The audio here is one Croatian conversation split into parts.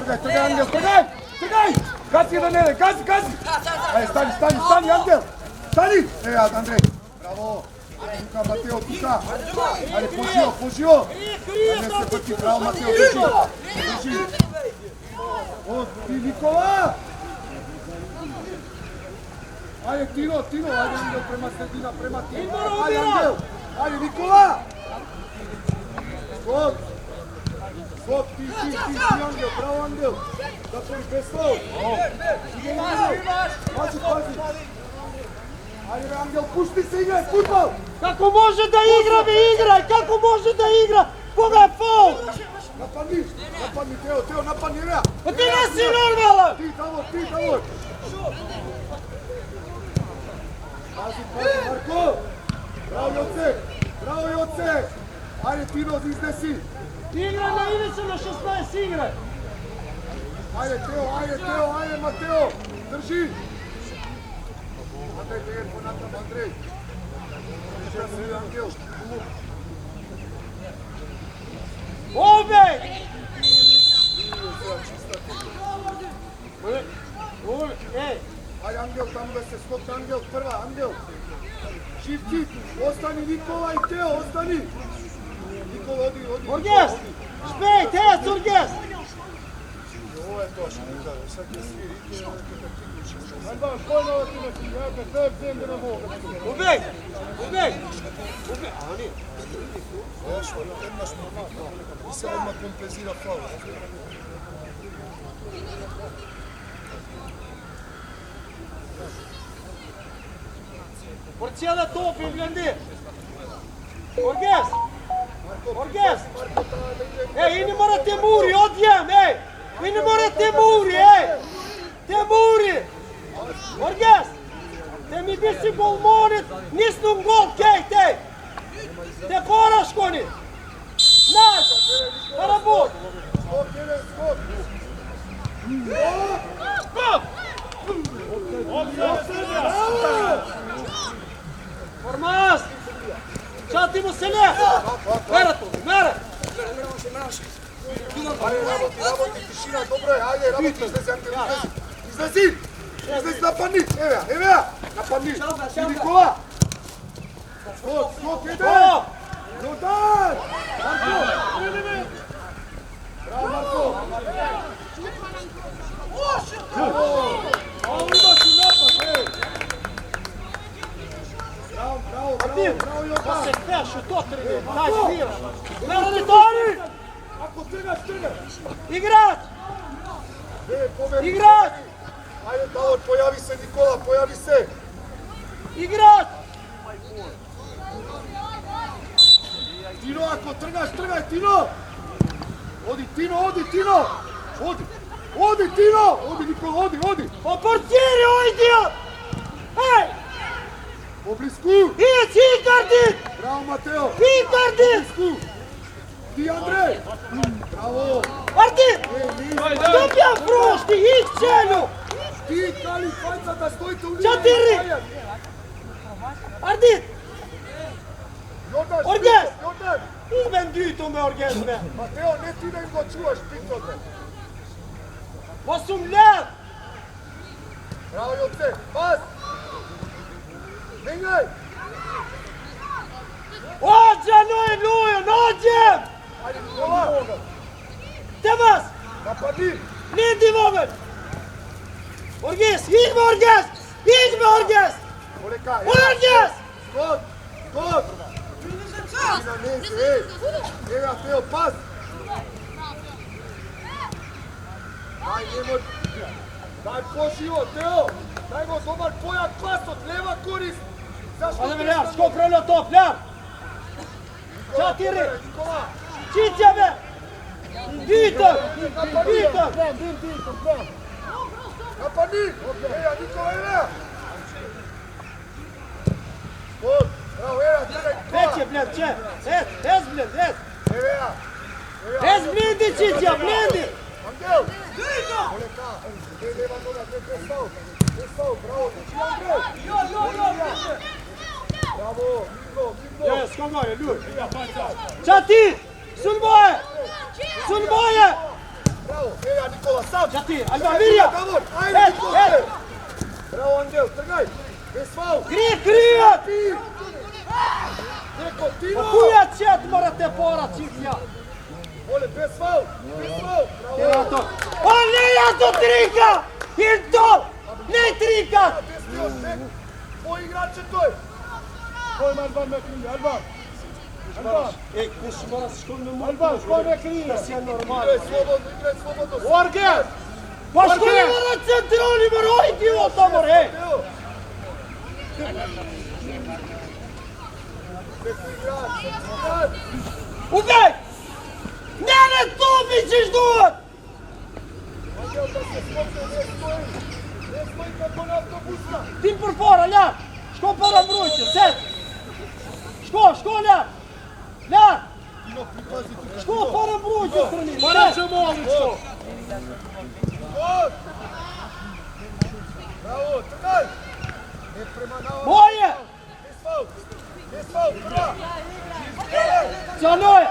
Тргај, Ангел, тргај! Гази да не, гази! Ајде, стани, Ангел! Стани! Андреј, браво! Тука, Матео, тука! Ајде, пожио! Ајде, се пати, браво, Матео, држи! О, ти, Никола! Ајде, Тино, ајде, Ангел, према средина, према Тино! Ајде, Ангел! Ајде, Никола! Скок, ти, Ангел, браво, Ангел! Затвори без слов! Пази! Ајде, Ангел, пушти се, играј, футбол! Како може да играј! Како може да игра? Кога е фол? Нападни, Тео, нападни, Ева! Па ти не си нормален! Ти, Давор! Пази, Марко! Браво, Јоце! Ајде, Тино, изнеси! Играј на Ивица на 16, играј! Ајде, Тео, Матео! Држи! Андреј, тегер понатам, Андреј! Ангел! Обеј! Ајде, Ангел, таму да се скокне, Ангел, прва, Ангел! Шифти, остани Никола и Тео, остани! Никола, оди! Оргес! Шпеј, тез, Оргес! Ovo je to što mi da, sad je sviri. Ajde, pojno ti neki, jaka, sve zemlje na mogu. Ubej! A nije? Došlo, imaš momaka. I se odmah kompenzira faul. Порција топи, гледи! Оргес! И не мора те мури, одјам, И не мора те мури, Те мури! Оргес! Те ми биси голмонит, ниснум гол, те! Те пораш кони! Наш! Паработ! Скок! Формаз! Čati mu se ne! Mera! Работи, тишина, добро е, ајде, работи, излези, нападни, еве, нападни, Никола! Скок, еде! Јордан! Марко! Браво, Марко! Браво, имаш и напад, Браво, Јордан! Да се пеше, то трени, дай свира! Мертори! Ако тргаш! Играч! Играч! Ајде, Давор, појави се, Никола, појаvi се! Играч! Тино, ако тргаш, тргај, Тино! Оди, Тино! Оди, Тино! Оди, Никола, оди! По портири, ојдиот! Еј! Поблиску! Ијац, Икарди! Браво, Матео! Икарди! Поблиску! Ти, Андреј! Браво! Арди! Стопјам прошти, их целю! Ти, Кали, фајца да стоите у линија! Чатири! Арди! Оргес! Измен дито ме, Оргес, ме! Матео, не ти да им го чуваш пикноте! Осум лет! Браво, Јоце! Пас! Менгај! Оđe, nođem! Ајде, Никола! Темас! Напади! Линди момент! Оргес, идме Оргес! Олека! Оргес! Скок! На незе, еве, Тео, пас! Дај, немој! Дај пошиво, Тео! Дај го добар појак пас од лева корист! Ајде ме, Ляр, скоп прелio топ, Ляр! Чатири! Никола! Чиќа, бе! Витор! Напади! Еја, Никола, еве! Скок! Браво, еве, тргај! Веќе, блед, че! Ез, блед, ез! Евеја! Ез, блинди, Чиќа, блинди! Ангел! Олека! Лева нога, без фаул, браво! Андреј! Браво! Ја, скогај, луѓе! Чати! Сулбоје! Браво! Еа, Никола, сам! Джатир, Альба, Мирија! Ајде, Никола! Браво, Ангел, тргај! Без фаул! Кријат! Неко, Тино! Која чет морате порачија? Оле, без фаул! Без фаул! Тирато! О, не ја до трика! Илто! Не трика! Без još, ne! Tvoj igrač je toj! Skoj me Alban me krije, Alban! Alban! Ej, kuši moraš školno Alban, skoj me krije! Da si je normalno. Igraj slobodno! Orge! Pa što ne mora centralni morojiti ovo tamo, re? Ubej! Ne, to mi ćeš duvat! Ангел, да се скопне, не стои! Не стои како на автобуса! Tim por fora, Lja! Ško para brujte, sed! Ško, Lja! Lja! Тино, припази тука! Ško para brujte, strani? Mora ćemo odlično! Гол! Браво, тргај! Не према на Moje! Без фаул! Без фаул, прва! Ciano je!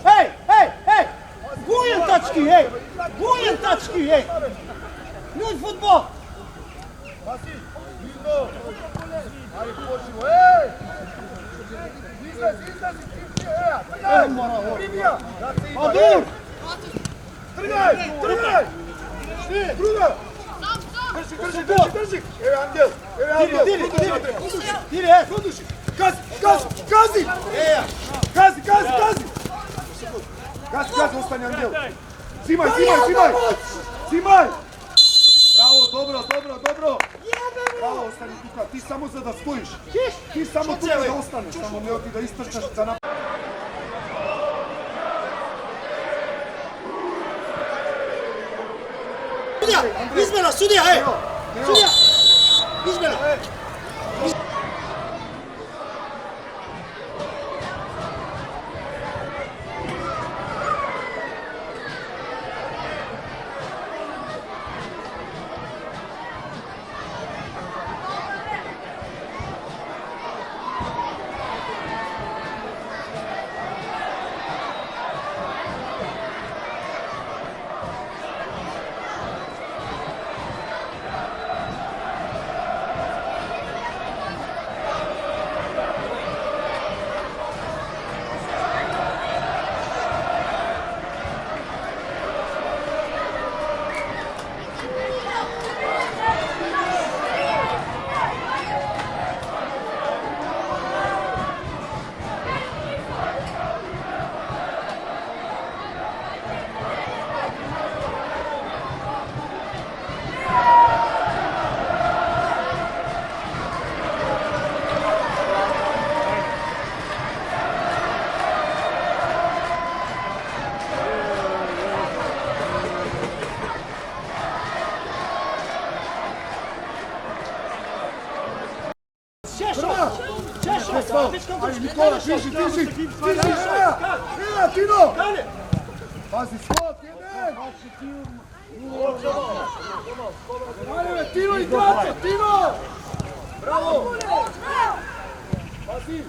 Hej, hej, hej! Gujen tački, hej! Gujen tački, hej! Ljud futbol! Паси! Видно! Ајде, почиво, еј! Излези, еа! Тргај! Примија! Adur! Тргај! Друга! Држи! Еве Ангел! Tiri, Продуши! Гази! Гази! Гази, остани Ангел! Зимај! Зимај! Браво, добро! Браво, остани тука, ти само за да стоиш. Ти само тука да останеш, само не оти да истрчаш за напред. Izmena, sudija, hej! Sudija! Izmena! Ајде, Никола, држи! Еа, Тино! Пази, скот, еден! Ајде, Тино, играче, Тино! Браво! Пази,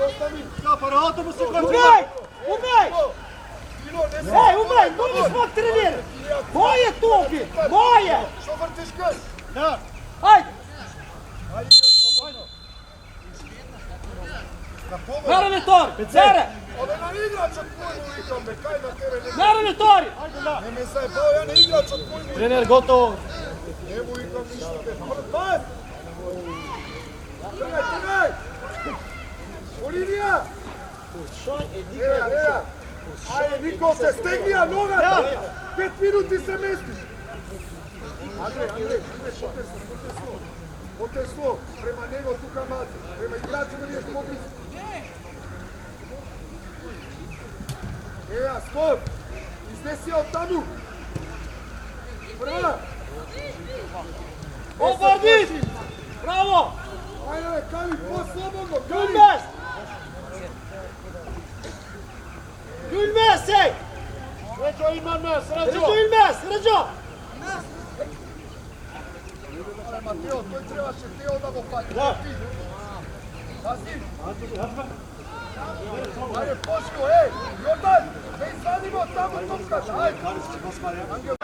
остани! Апаратот му се Убей! Тино, не се! Ej, ubej, budeš mog trener! Moje tupi! Moje! Што вртиш кај? Ajde! Ајде, слободно! Narane tori! Zere! Абе, на играчот твој му викам, бе, кај на тебе не... Narane tori! Не ме заебао, ја на играчот твој му викам. Тренер готов. Не му викам ништо, бе. Пас! Тргај! Оливија! Еа! Ајде, Никол, се стегнија ногата! 5 минути се местиш! Андре, потесло, према него тука мати, према играча да видиш поблизу. Еа, стоп! Изнеси ја од таму! Прва! Obrdiš! Bravo! Ајде, Кали, по-слободно, Кали! Gülmez! Gülmez, ej! Среќо има нас, Sređo Среќо. Gülmez, Sređo! Матео, тој требаше Тео да го фати. Пази! Ајде, пошко, Јордан! Ej, stanimo tamo topkaš, ajde. Angel.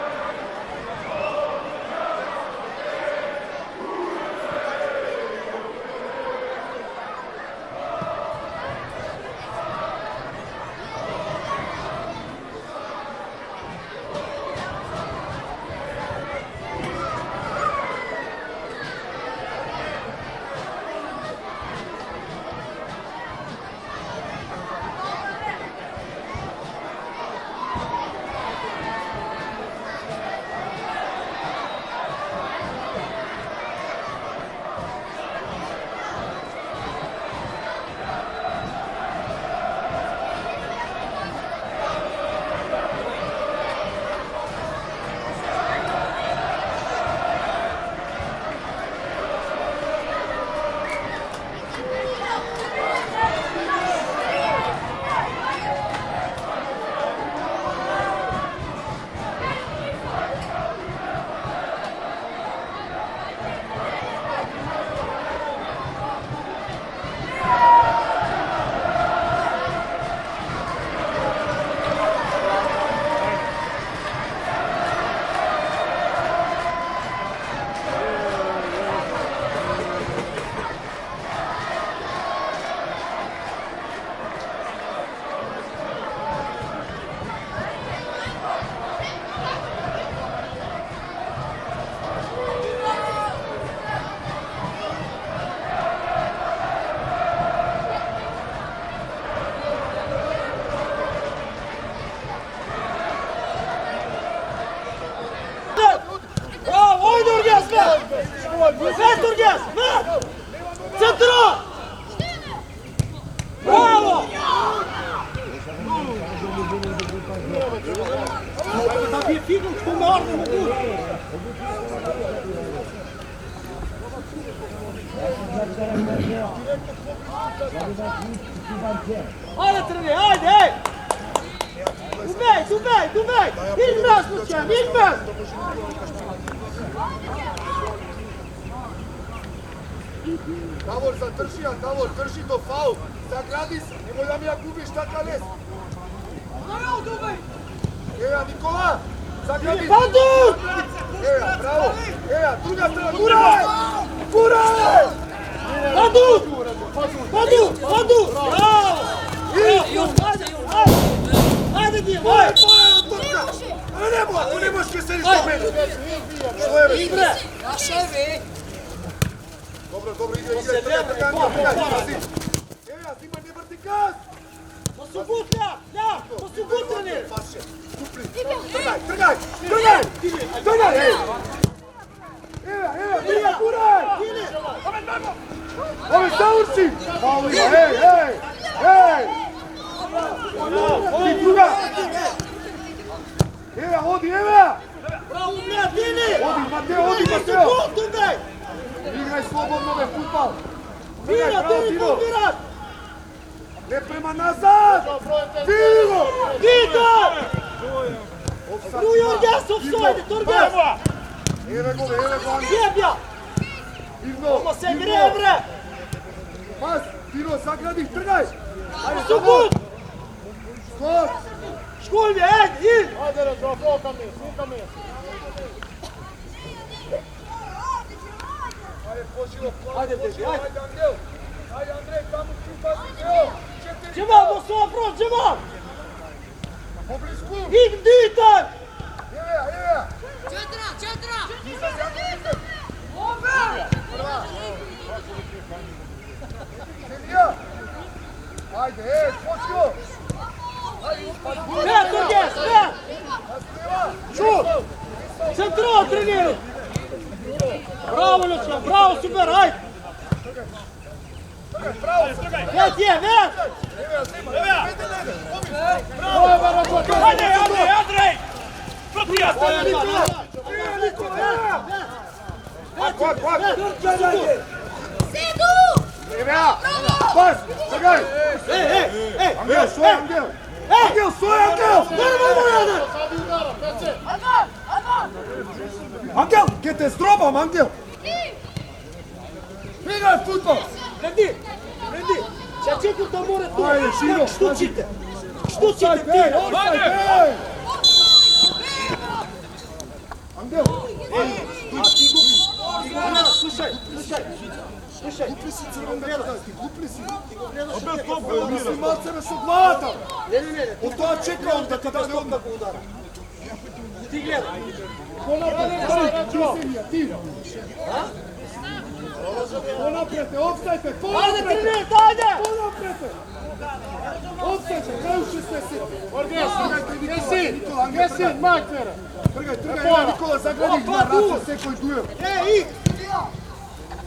Sve Turges! Centro! Bravo! Da bi figo što moramo mogu. Ajde trvi, ajde, ej! Dubej! Idź Rasmussen, idźmy! Davor, zatrši, Davor, trši to faul. Zagradi se, nemoj da mi ja gubiš takav les. Eja, Nikola, zagradi se. Bandu! Eja, bravo. Eja, druga strana, guraj! Bandu! Bravo! Ajde ti, Moje točka! Nemoj, ako ne možeš keseliš do mene. Što je već? Igre! Dobro, trgaj. Eja, Zima, ne vrti gas! Posubutnja! Posubutnjeni! Trgaj! Eja, guraj! Ove završi! Malo ima, ej! Odi druga! Eja, odi, Eja! Bravo, Dini! Odi, Mateo! Dubej! Igraj slobodno, me futbal! Tiro! Ne prema nazad! Tiro! Vitor! Turges, offside! Turges! Evo go, Sjebja! Divno! Ovo se gre, bre! Pas, Tiro, zagradi, trgaj! Ajde, Subut! skok! Škulje, ej, Ajde, Rezo, floka mi, slika mi. Ajde, poživo, Ajde, Deži, ajde. Ajde, Angel! Ajde, Andrej, tamo ti pazi, evo! Cemal, Moskova, prost, Cemal! Poblisku! Ditan! Eja! Četra! Sevija! Ajde, poživo! Ne, Turges, ne! Šut! Centro, treniru! Bravo, Ljubčan, bravo, super, ajde! Vet je, vet! Ajde, Andrej! Protija! Eja! Pas! Trgaj! Ej! Angel, svoj Angel! Angel! Normalno jedan! Sad udara, pece! Angel, che te strobam, Angel! Igraj futbol! Prendi! Čečeku to more tu! Ajde, Širo! Štučite! Штуците ти! Офсайд, ей! Ангел! Слушай! Купли си црвен медалски, купли си! Без топ, Мисли малце ме со главата! Не. Од тоа чекам да ти даде одмah. Ти гледай! Понапред, ти! Понапред, офсайд, Ајде, понапред! тренирайте, ајде! Понапред! Офсайд, крај 60! Оргес, Геси, Маквера. Тргај, Никола, загради на Рафа секој дуел. Ей,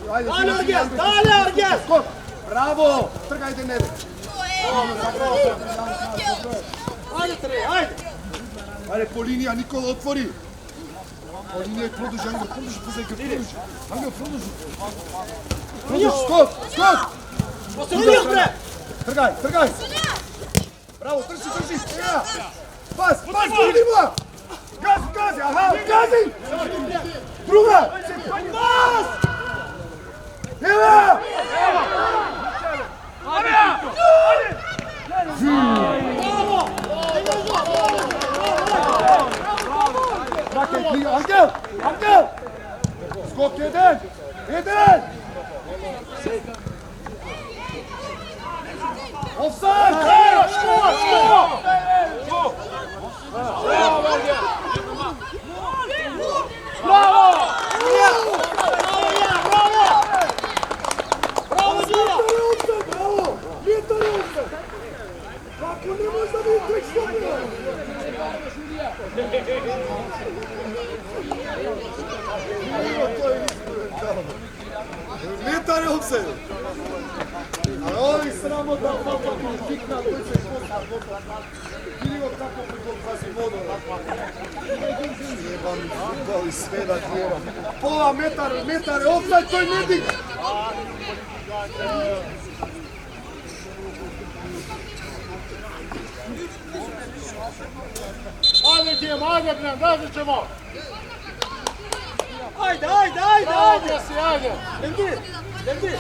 Ајде, Дали, Аргес, дали, Аргес! Скок! Браво! Тргај Денеде! Ајде, тренир, ајде! Ајде, по линија, Никола, отвори! По линија и продолжи, Ангел, продолжи, позајка, продолжи! Ангел, продолжи! Продолжи, скок! Посредиот, бре! Тргај! Браво, трчи! Еа! Пас, видимо! Гази, аха, гази! Друга! Пас! Ева! Ангел! Скок еден! Офсайд! Браво! Како не може да ви текстове? Метар е офсайд. А ови срамота фалка тикна, тој се споста. Види го како прикол Квазимодо. Ебам футбол и све да гледам. Пола метар е офсайд, тој не дига. Ајде, Дим, ајде, блин, даде ćemo. Ајде! Геси, ајде. Денди!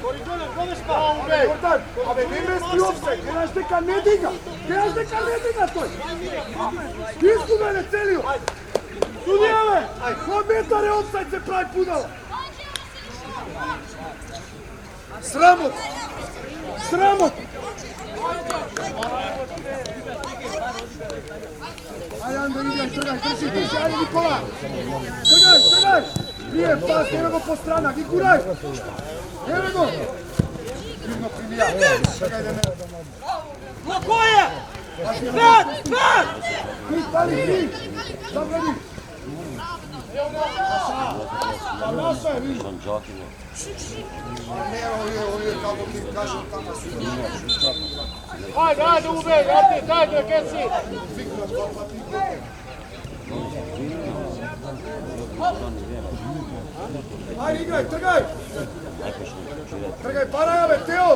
Коридорен, гонеш па! Браво, бей. Јордан, абе не мести офсайд, гледаш дека не дига тој. Изгубен е целиот. Судија, бе! Кој метар е офсайд се прави пудала? Срамот! Ајде, Андре, играј, тргај, држи, ајде, Никола! Тргај! Прие пас, еве го по страна, ги гурај! Еве го! Дивно примија, тргај да не... Лако е! Пет! Ти, стани, забради! Наша е, виж! Не, овие, како ти кажам, тама си. Ајде, убей, ајде, Геси. Ајде, играј, тргај! Бараја, бе, Тео,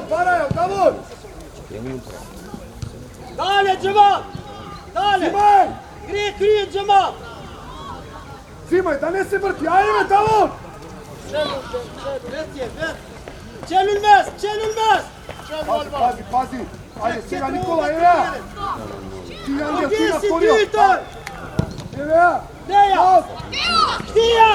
Давор! Дале, Джамал! Дале! Зимај! Крие, Джамал! Зимај, да не се врти, ајде, бе, Давор! Челул мес! Пази! Ајде, сега Никола, евеа! Ти, Ангел, ти на Геси, вториот! Дитор! Евеа! Деја! Стија!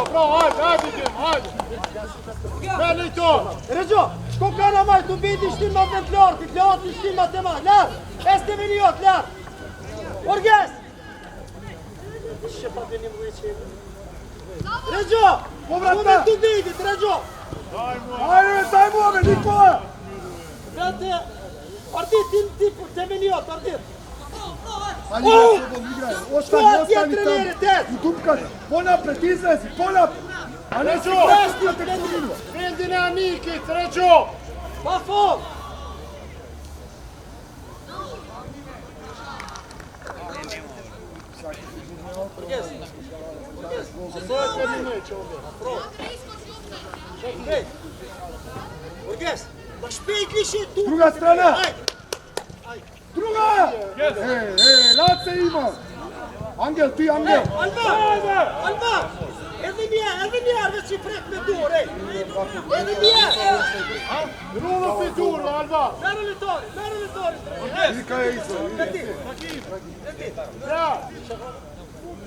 Браво, ајде, Дим, ајде. Вели то. Reġo, xkokana maj, tu bidi xtimma fil-flor, fil-flor xtimma tema, lar, este minijot, lar. Orges! Reġo, Povrata! tu bidi, Reġo. Ајде, дај му, бе, Никола! Brate, ordit, te minijot, ordit. Ајде, играј, остани тренери, таму. тез. Утупкаш, понапред, излези, понапред! А не си Reġo, прашкате половина! prendi na Nikit, Reġo. Bafon! Orges, ma špejt li še tu. Druga strana. Ajde. Друга! Раце има! Ангел, ти, Ангел! Alba! Alba! Elvin yer, Elvin yer ve çipre. Rulo fitur, Alba. Вика е изо.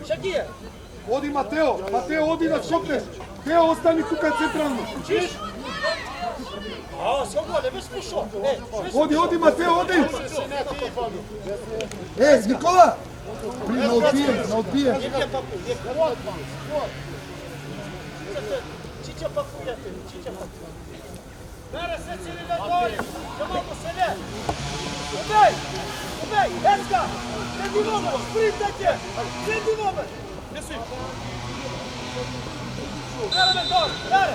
Шакија. Оди Матео, Матео оди да шопнеш. Тео остани тука централно. Оди Матео, оди. Никола. Не отбие. Чича пакујате, чича пакујате. Бере се цели да дори, Джамал по себе. Убеј, Еска, среди момент, спринтаќе, среди момент. Неси. Бере ме дори, бере.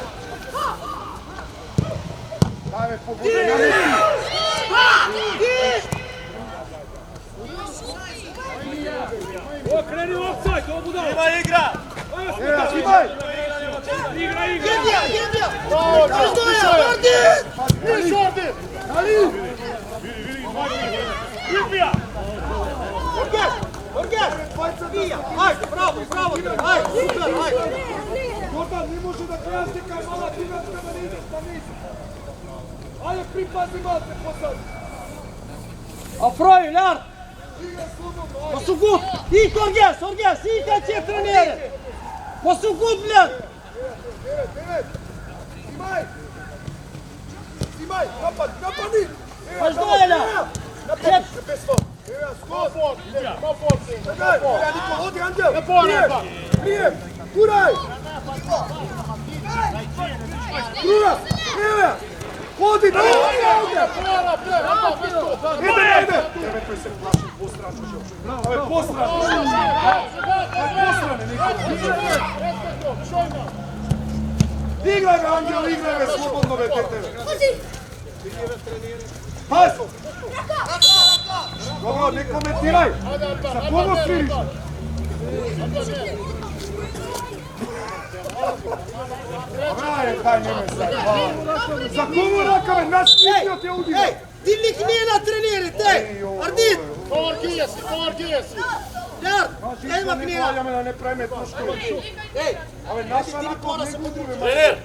Дајме погода. Okreni u offside, ovo budalo. Има игра. Имај. Igra. Једија. Каждоја, Орди. Али. Idvija. Оргеш. Вија. Ајде, браво, ајде, супер, ајде. Гордан не може да гледаш дека мала тима треба да иде на низ. Ајде припази малце посад. Афрој, Ляр. Посугут. И Оргеш, и кај тренере. Посугут, блядь. Симај, напади. Каждоја, Ляр. Оди Ангел. Прием. Турај. Тура. Оди. Иде. Постран. Играј бе, Ангел, играј бе, слободно бе, тете. Пас! Добро, не коментирај. За кого свириш? Браје, дај не ме сега. За кого рака бе, наш мислиот ја удира. Ей, дивник не е на тренерите. Ардит. Поваргија си. Ляр, ема Не книга. ваѓаме да не правиме трошкови. Ей, Абе, наша рака од него удриме. Trener.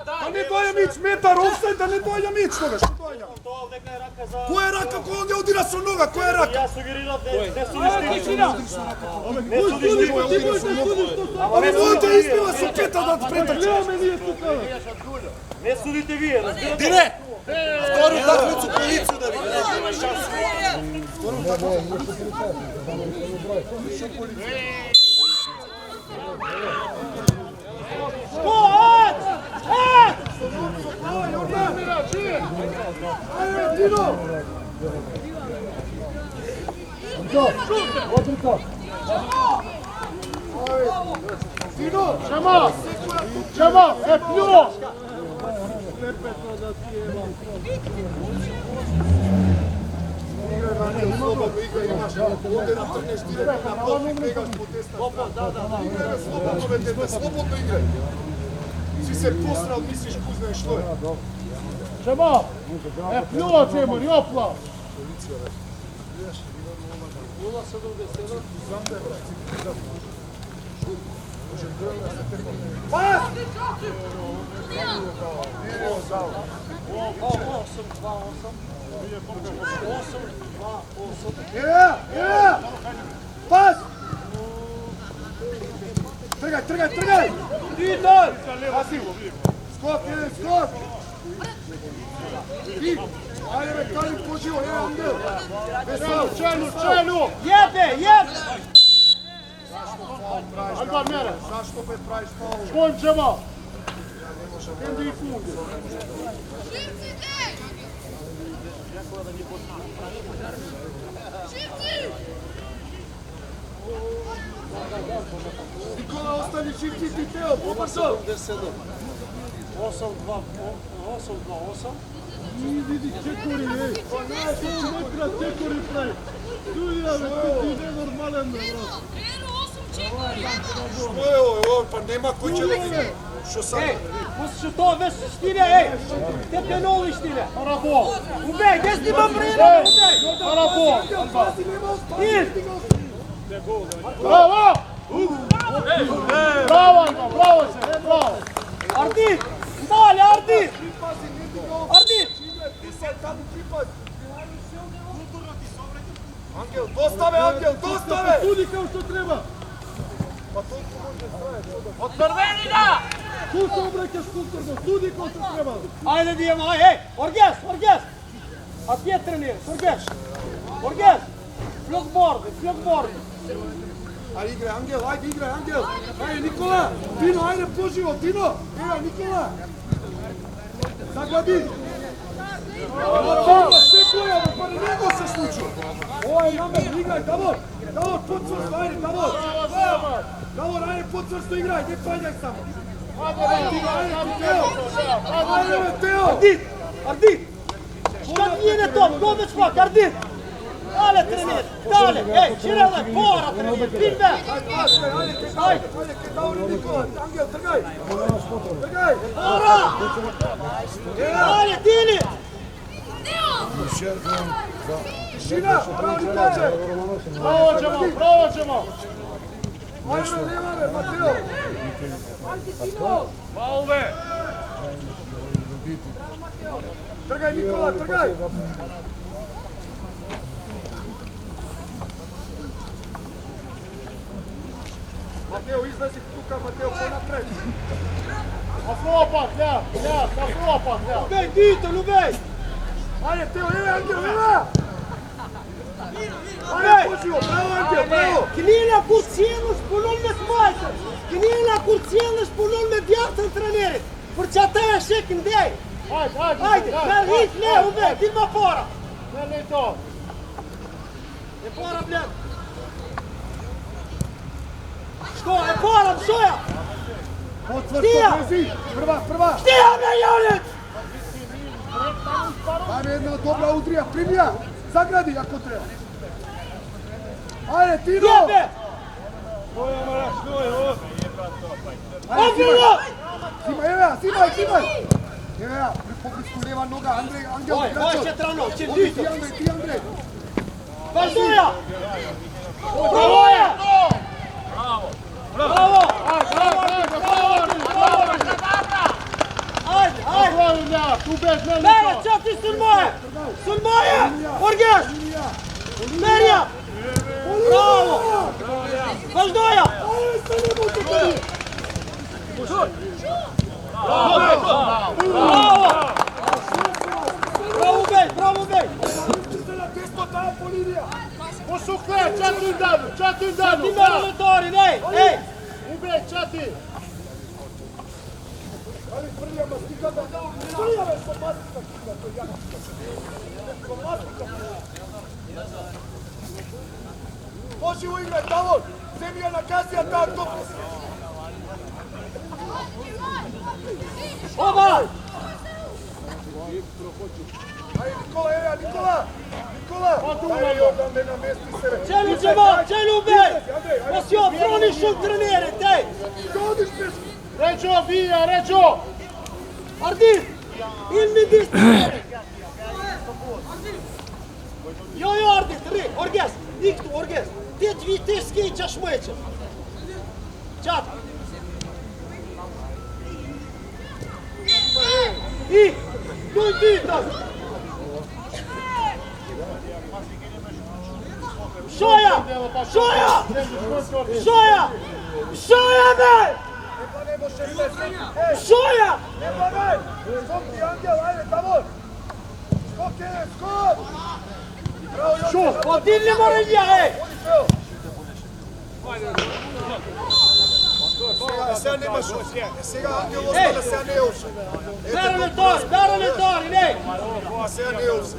Да не доја мич, метар, офсайд, да не доја мич, тогаш. Која е рака, кој ги удира со нога, која е рака? Ja sugerirав не судиш ти. Абе, мојата избива со пета да претрче. Не судите вие, разбирате? Дире! Втору такмицу по лицу да ви. Джамал, плюс. Слободно играј. Си се посрал, мислиш, кој знаеш што е. Джамал, плюс, Емор, јопла. Пас! Пас! Тргај! Витор. Скок, скок! Ајде бе, Калин почиво, Ангел! Челу. Јебе. Алба мере. Зашто бе правиш фаул? Шкон Джамал. Енди и фунди. Никола, остани шифти ти Тео, побрзо! 8-2-8. Vidi čekori, ej. 12 metra čekori pravi. Tu je, ti je normalan, brate. Што е ово, па нема кој ќе го... Што сам? Ей, пуsti to, već štine, ej. Te penoli štine. Браво! Браво, браво се, браво! Арди! Мале, Арди! Арди! Ангел, доставе, Ангел, доставе! Суди како што треба! Ту се обраќаш културно, суди како што треба! Ajde Dijemo, ej, Orges, Orges! A ti je treniraš, Orges? Orges! Flugborg! Ajde igraj, Angel, ajde igraj, Angel! Ajde, Nikola! Tino, ajde, poživo, Tino! Evo, Nikola! Zagladi! Sve koja, pa ne nego se sluču! Ovaj namer, igraj, Davor! Davor, podsvrsto, ajde, Davor! Davor, ajde, podsvrsto igraj, ne paljaj samo! Ajde, Teo! Ardi! Šta ti je na tom? Gode špak, Ardi! Dale trenir, dale! Ej, Čirele, pora trenir, filme! Ajde, Davor i Nikola, Angel, trgaj! Trgaj! Pora! Dale, Dini! Tišina, pravo Nikolače! Браво ćemo! Ajde, Levare, Mateo! Trgaj, Nikola, trgaj! Mateo, izlazi tuka, Mateo, ko napred! A flopak, ja, sa flopak, ja! Lubej, Dito, Lubej! Ajde, Teo, Angel, Eva! Ajde, poživo, bravo, Angel, bravo! Knila kurcijenës punon me smajtër! Knila kurcijenës punon me djatën trenerit! Për që ata e shekin ndej! Ajde, me rrit ne, Lubej, ti ma para! Ne ne to! E para blen! Shko, e para, mshoja! Podsvrsto, brezi! Prva! Htija me Janit! Ajde, jedna dobra udrija, primija! Zagradi ako treba! Ajde, Tino! Jebe! Ozbiljno! Zimaj! Eva, pokrisku lijeva noga, Angel, Oj, Četrano, će Odi Dito! ti, Andrej! Važdoja! Bravoja! Bravo! Ajde! Tu bez ne Mene, čati Sulmoje! Orges! Merija! Bravo! Važdoja! Bravo! Bravo, bej! Posukle, čatim danu! Ti merometori, ej! Ubej, čati! Poživo igraj, Davor! Zemlja na kasija, tako! Oba! Ajde, Nikola! Ajde, da me namesti sebe! Čelu, bej! Osio, proni šut trenerit, ej! Što odiš peš? Ređo, bija, Ređo! Ardi! Ilmi distri! Jo, Ardi, tri! Orges! Iktu, Orges! Ti skićaš mojče! Čat! I! Duj Dita! Šoja! Bej! Ne može se! Šoja! Ne padaj! Skok ti, Angel, ajde, Davor! Skok! Bravo, Jožo! Odin ne mora ja, ej! Сега нема шут. Сега Ангел остана, сега не е още. Беро не! Сега не е още.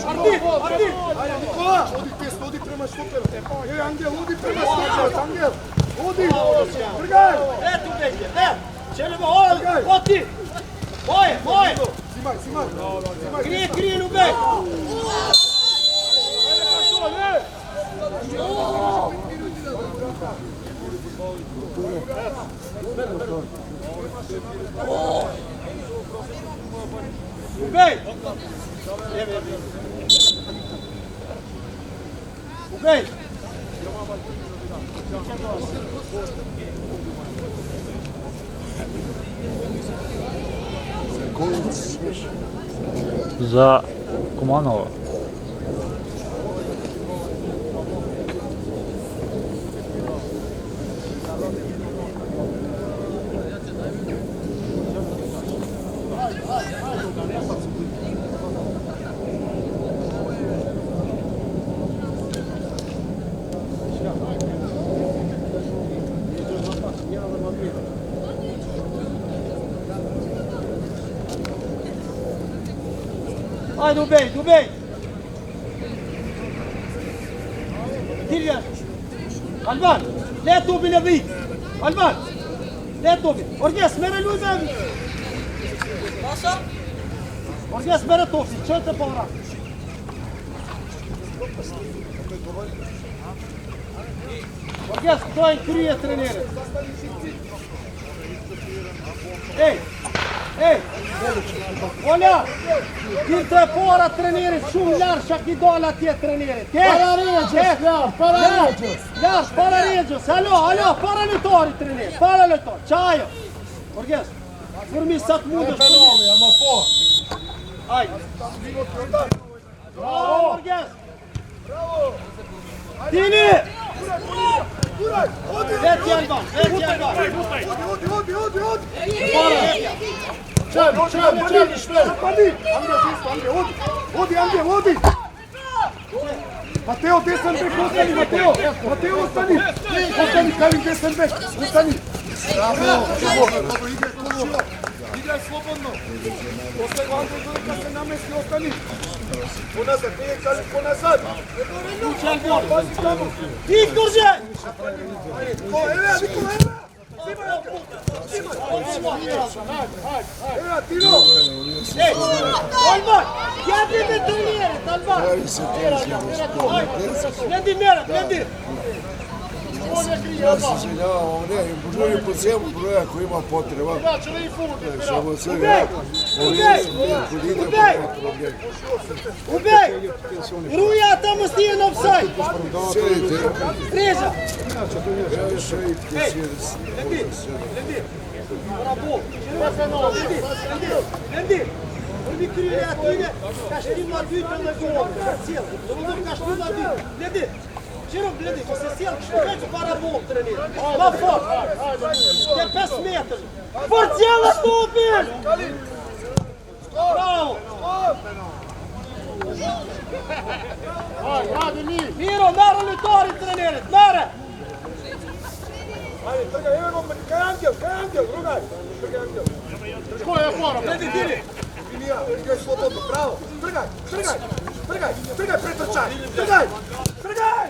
Арди! Ajde, Nikola! Odi prema štuperu. Angel, odi prema štuperu, Angel! Odi! Trgaj! Eto bejke, Čelimo, oti! Moje! Zimaj! Krije, Lubej! Lubej! Ubej! За Куманова. Ajde, ubej, ubej! Diljan! Alban! Let ubi në vit! Alban! Let ubi! Orges, mere lume! Orges, mere tofi, qëtë e para! Orges, to e në kryje trenere! Ej! Ej! Ola! Ti të para trenerit shumë larë që ki dola tje trenerit. Para regjës, para regjës. Larë, para regjës. Alo, para lëtori trenerit. Para lëtori. Qajo. Orges, fërmi sa të mundë është të ama po. Ajde. Bravo, Orges. Bravo. Tini! Veti Alban, veti Alban. Odi. Para regjës. Odi. Mateo, desan bek, ostani, Mateo. Mateo, ostani. Ostani, Kalin, desan bek. Ostani. Bravo. Dobro, igraj slobodno. Ostaj Vandel, da se namesti, ostani. Ponazad, nije Kalin, ponazad. Pazi tamo. Viktor že! Evo, Nikola, Evo, Tino! Ej, Alban! Javi me trenerit, Alban! Gledi merat, gledi! Ja se izvinjavam, ne, broji po cijelu broja koji ima potreba. Samo sve Ubej! Ruja tamo stije na offside! Streža! Bravo! Gledi! Prvi krije, a ti ide, kaš ti mladita na gol, cijel, kaš ti mladita, gledi! Čiro, gledi, ko se sjel, već para bol trenira. Ma for! Te 5 metri! For cijela stupin! Bravo! Miro, nara lutori trenirit, nara! Ajde, trgaj, evo, kaj Angel, rugaj! Trgaj Angel. Ko je fora? Gledi, diri! Linija, igraj slobodno, bravo! Trgaj, pretrčaj! Trgaj!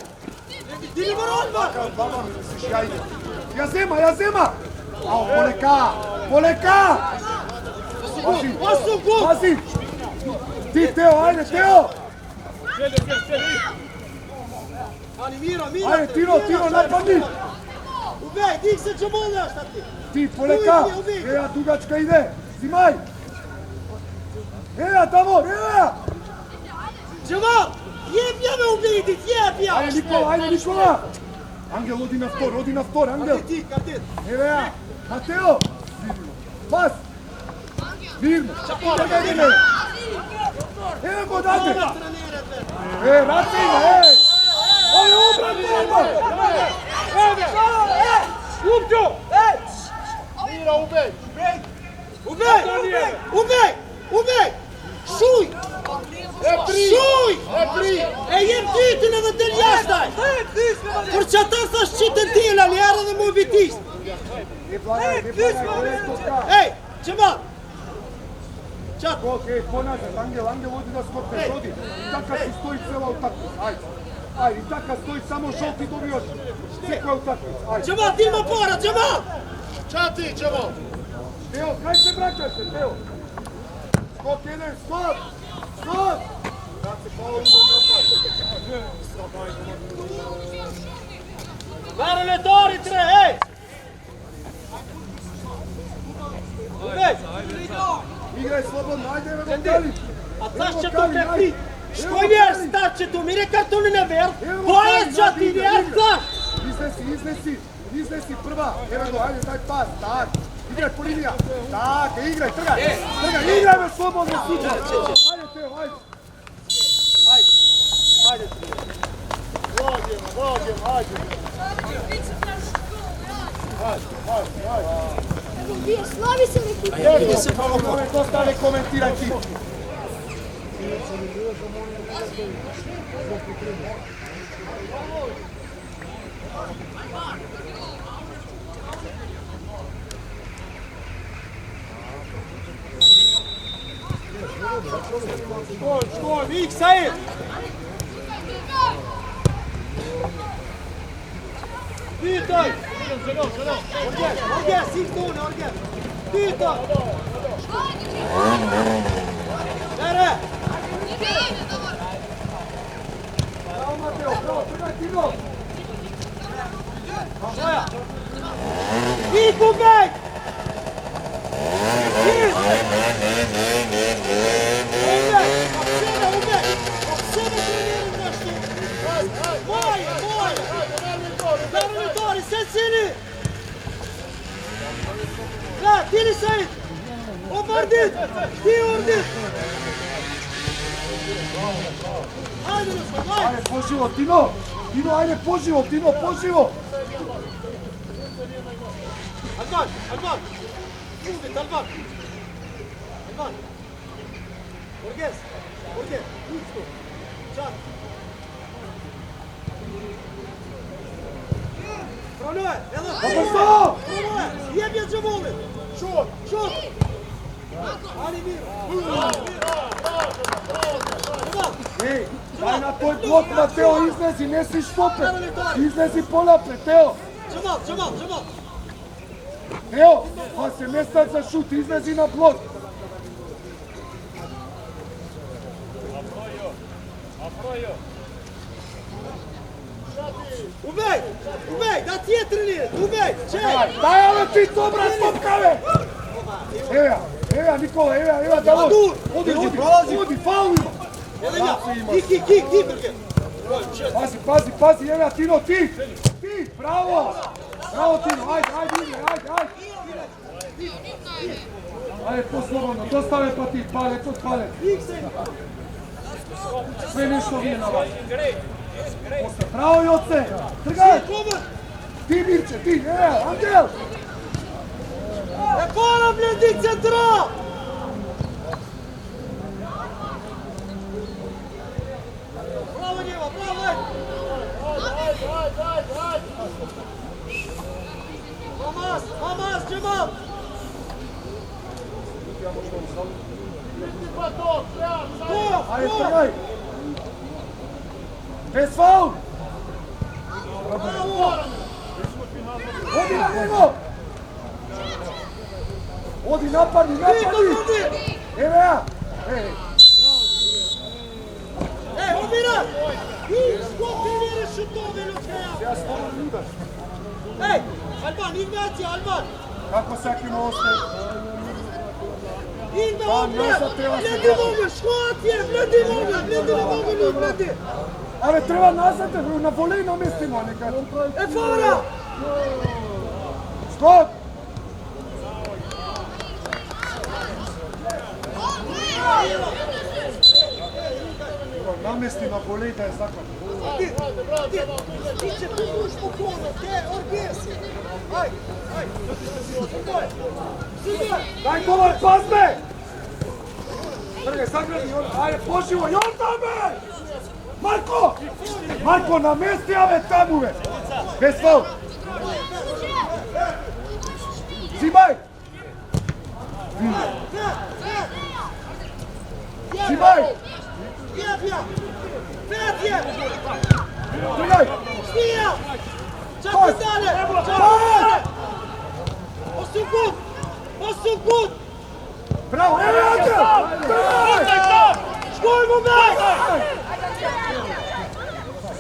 Diri Marolba! Vama misliš, ja idem. Jazema! Ao, Poleka! Pazi! Ti, Teo, ajde, Teo! Ali Miro! Ajde, Tino, napadni! Ubej, dik se će bolje šta ti! Ti, Poleka! Eja, dugačka ide! Zimaj! Eja, tamo, eja! Džemal! Jebja me ubedit, jebja! Ajde, Nikola! Angel, odi na vtor, Angel! Kadit! Eja, Mateo! Pas! Mirno! Trgaj! Evo go odavde! Raca ima, Ovo je obrat! Upđo! Mira, ubej! Ubej! Šuj! Šuj! Jem ti në vëndër jashtaj! Por që ata sa shqitën tila, një erë dhe mu bitis! Ej, që ma? Čat! Okej, ponazad, Angel odi da skoče, odi. I taka si stoji cela utakmica, ajde, i taka stoji samo žolti dobio sve koje utakmice, ajde. Që ma, ti më para, që ma? Čati, ćemo! Teo, kaj se vraćaš se, Teo? Skok jedan, skok! Kad se Paolo ima Vero le tori tre, ej! Ubej! Igraj slobodno, ajde, evo Kalin! A znaš që to te pri? Što je starčeto? Mi je kartoni na ver. Koja će ti vjerca? Iznesi prva. Evo go, ajde, daj pas, tak. Igraj po linija. Tak, igraj, trgaj. Trgaj, igraj me slobodno suđa. Ajde, Teo, ajde. Ajde. Vagem, ajde. Slavi se neki. Dosta ne komentiraj ti. Skål, Vik, Said! Byter! Orge, Sigtone, Orge! Byter! Där! Bravo, Mateo, bravo, trgaj, Tino. Vik, Ubek! Vik! Seni! La, dili Said! Obardit! Ti ordit! Ajde, Ruslan, ajde! Ajde, poživo, Tino! Tino, ajde, poživo, Tino, poživo! Alban! Uvijek, Alban! Orge! Usto! Čak! Pronove, evo! Obrzo! Pronove! Jebje džavole! Šut! Ali Miro! Ej, daj na tvoj blok, Mateo, iznesi, ne si štoper! Iznesi ponapred, Teo! Džamal! Teo, pa se ne stav za šut, iznesi na blok! Ubej, da ti je trenirat, ubej, čekaj! Daj, ali ti dobra stopkave! Evo, Nikola, evo, da odi, faul ima! Evo ga, kik, Brge! Pazi, evo, Tino, ti, bravo! Bravo, Tino, ajde, igraj! Ajde, to slobodno, dostave pa ti, pale. Sve nešto vije na vas. Bravo, Joce! Trgaj! Ti, Mirče, ti, evo, Angel! Porobljen centra! Bravo njeva, bravo! Hamas, Džemal! Ajde, trgaj! Bez faul! Odi na njego! Odi, napadi! Evo ja! Omira! Skopje nere šutove ljudska! Ej, Alban, Ignacija, Alban! Kako se akino ostaje? Igna ovdje! Gledi mogu, škot je! Gledi mogu! Ale treba nazad, na volej namestimo nekad. Fara! Skok! Namesti na volej da je zakon. Ti će tu uš po konu, te orgesi! Ajde! Daj dobar pas me! Trgaj, zagradi, ajde, poživo, Jordane! Marko, namesti ove tamuve! Bez faul! Zimaj! Zimaj! Petje! Trgaj! Stija! Čakaj dalje! Osukut! Bravo, evo Angel! Škoj mu me!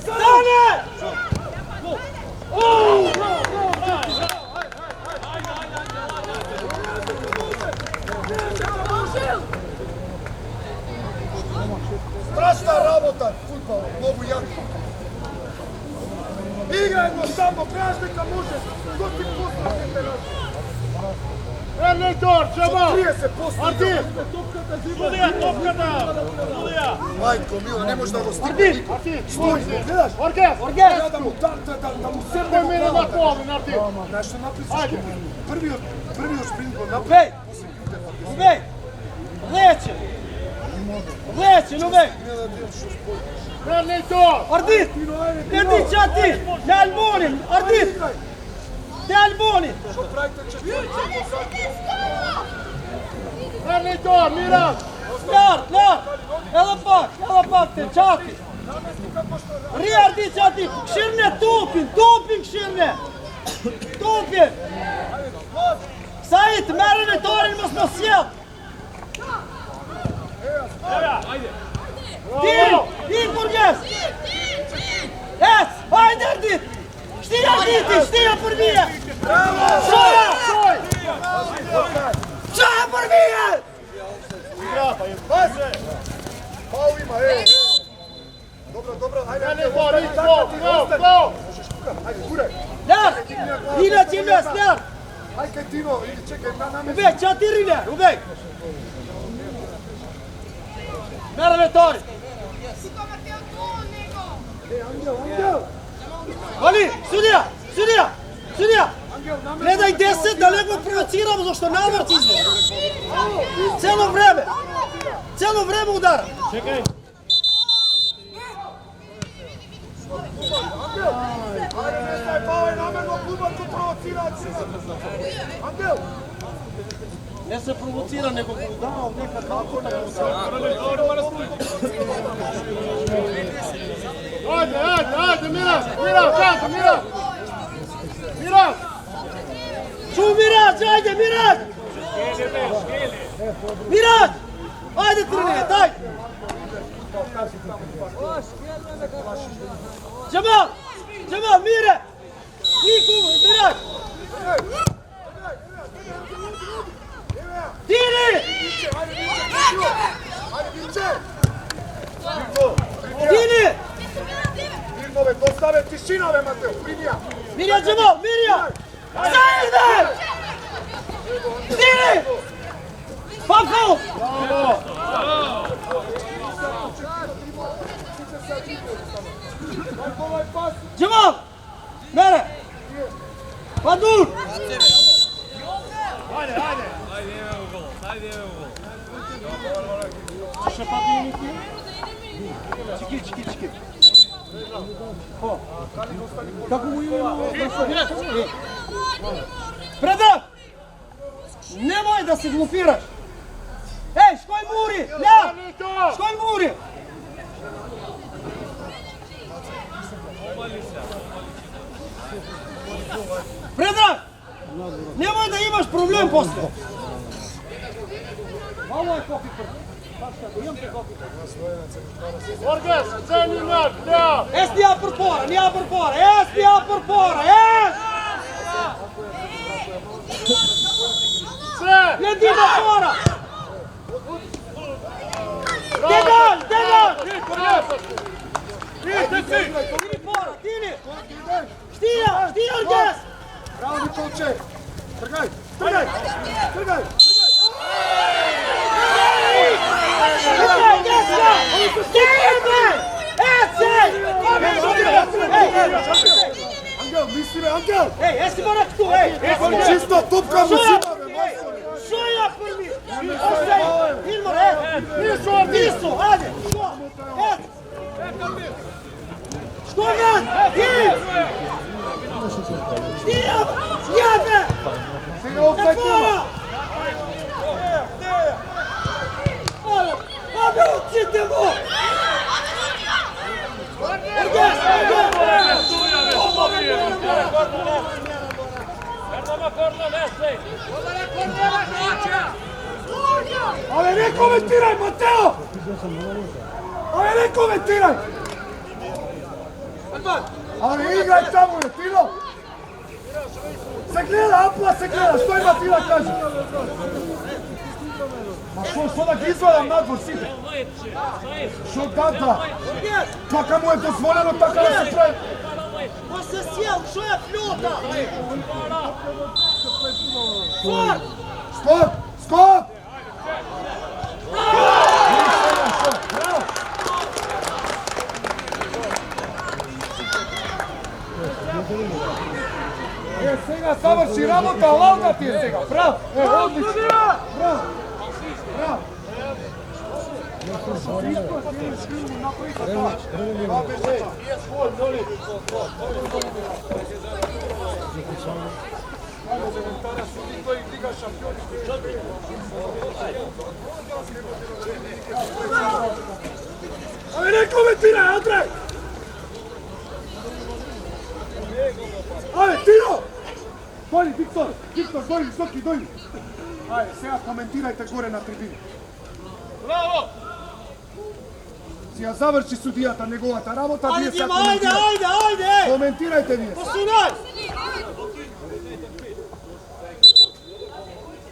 Stane! Страшна работа, фудбал, многу јако. Игра едноставно, гледаш дека може, што ти пуснете нас? Ernejtor, Джамал! 30 после. Артир! Судија, топката! Судија! Мајко мила, не може да го стигне. Артир! Стој, гледаш? Оргез! Треба да му седне Кој во мине на главата. половин, Артир! Знаеш што напишеш? Првиот спринт го направи. Убей! Убей! Влече! Влече, убей! Ernejtor! Ardit! Ardit, çati! Ne Alboni! Ardit! Ne Alboni! Што правите Ernejtor, Miran! Lar! Ela pak te, çati! Ri Ardit, çati! Këshirne, tupin! Këshirne! Tupin! Sajit, merë në torin, mos mos sjell! Ti, Burgess! Es, hajde Ardit! Shtija Arditi, shtija për mije! Shoja! Shoja për mije! Пау има, Добро, ајде. Ernejtor, go! Ајде, гуре. Lar! Rina Qimes, lar! Ајде кај Тино, чекај, намеси. Ubej, çati Rina, ubej! Merë në torin! Ангел. Ali, sudija! Gledaj 10, daleko provociramo, zašto navrć izme. Celo vreme udara. Чекај! Ајде, не стай пау, намерно клубот го провоцира. Ангел. Ne se provocira, nego ga udara neka kako da ga Ajde, Miran, čanka, Miran! Miran! Ču Mirač, ajde Mirač! Mirač! Ajde treniraj, daj! Cemal, Mire! Niku, Mirač! Tiri! Tiri! Mirmovе, доставе тишина, бе, Матео, Минија. Mirja Cemal, Mirja! Sajde! Tiri! Pakao! Cemal! Mere! Padur! Чики. Како му има? Предраг! Немој да се глупираш! Еј, шкој мури! Ля! Шкој мури! Предраг! Немој да имаш проблем после! Мало е кофи прв. Orgez, ceni naš, ja! Es nije per fora! Es! Sve! Vedi da fora! Degal! Tiri fora, tiri! Štija, Orgez! Браво, Николче. Тргај! Ангел, мисли бе, Ангел! Ej, jesi morak tu, ej! Чисто тупка му сима, бе, Što ja prvi? Ostaj, Ilmar, nisu, ajde, što? Što gan? Štija, jebe! Сега офсайд нема. Абе, учите му! Оргез! Але не коментирај, Матео! Але играј таму, е, Тино! Се гледа, Апла се гледа, што има ти да кажеш? Ма што да ги извадам надвор сите? Што да? Така му е дозволено така да се прави? Ko se sjel, što je fljuta? Skor! Skok! Сега заврши работа, лаута ти е сега. Браво! Одлично! Браво! Браво! Абе, не коментирај, Андреј! Абе, Тино! Дојди, Виктор, дојди, Соки, дојди. Ајде, сега коментирајте горе на трибини. Браво! Си ја заврши судијата неговата работа, вие сега Ajde, ajde! коментирајте вие. Posunaj!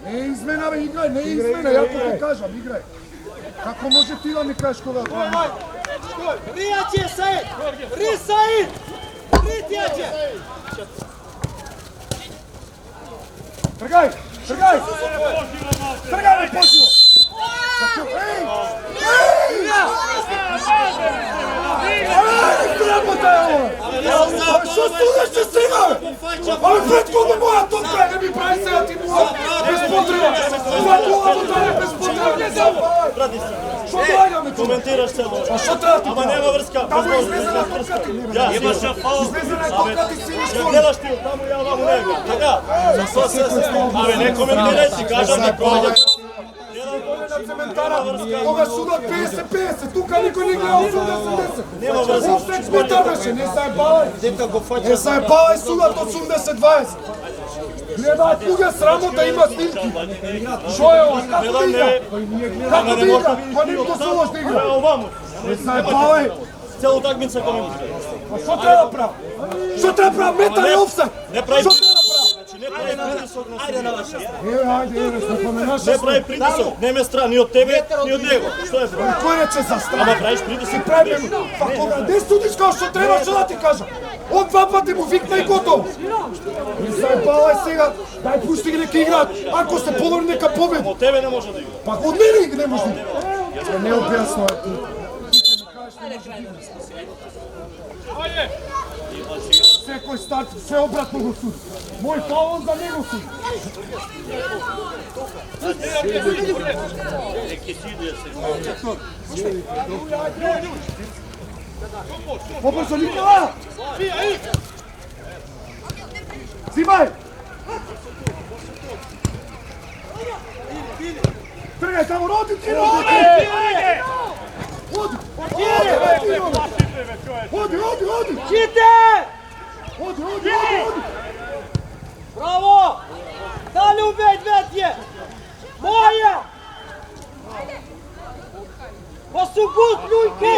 Не е измена, бе, играј, не е измена, ја ќе кажам, играј. Како може ти да ми кажеш кога тоа не? Rijaće, Said! Ri, Said! Ri, tjeće! Тргај! Тргај! Тргај, бе, почиво! Еј! Еј! Работа е ова! Што студеше сега, бе? Абе, предходно моја топка, не ми прави сега ти моја! Без потреба! Това кола му даде без потреба, не забавај! Што доаѓаме тука? Коментираш се. А што треба ти? Ама нема врска. Таму е излезена топка ти, не бе. Ја имаше фаул. Излезена топка ти, сини Ќе школи. гледаш ти таму ја ваму него. Така. Абе не коментирај, ти кажам да проаѓа. Кога судат 50-50, тука никој не гледа 80-10. Нема врска. Офсет сметар беше, не заебавај. Не заебавај судат 80-20. Гледаат луѓе срамота, има снимки. Шо е ова? Како да игра? Како да игра? Па не го дозволаш да игра. Оваму. Не заебавај. Целу такмица коментира. А што треба да прави? Што треба да прави? Метар е офсет. Не прави. Што треба да прави? Не прави притисок на себе. Ајде, што поменаш. Не прави притисок. Не ме страни од тебе, ни од него. Што е? Кој рече за страна? Ама правиш притисок. Си правиме, па кога не судиш како што треба, што да ти кажам? Од два пати му викна и готово. Не заебавај сега, дај пушти ги нека играат. Ако се подобри нека победи. Од тебе не може да игра. Па од мене не може да игра. Не објасно е ти. Секој старт, се обратно го суди. Мој фаул за него суди. Побрзо, Никола! Зимај! Тргај таму, роди ти, роди! Оди! Оди! Čite! Оди! Bravo! Dalje ubej dvetje! Moja! Pa su gut, Ljujko!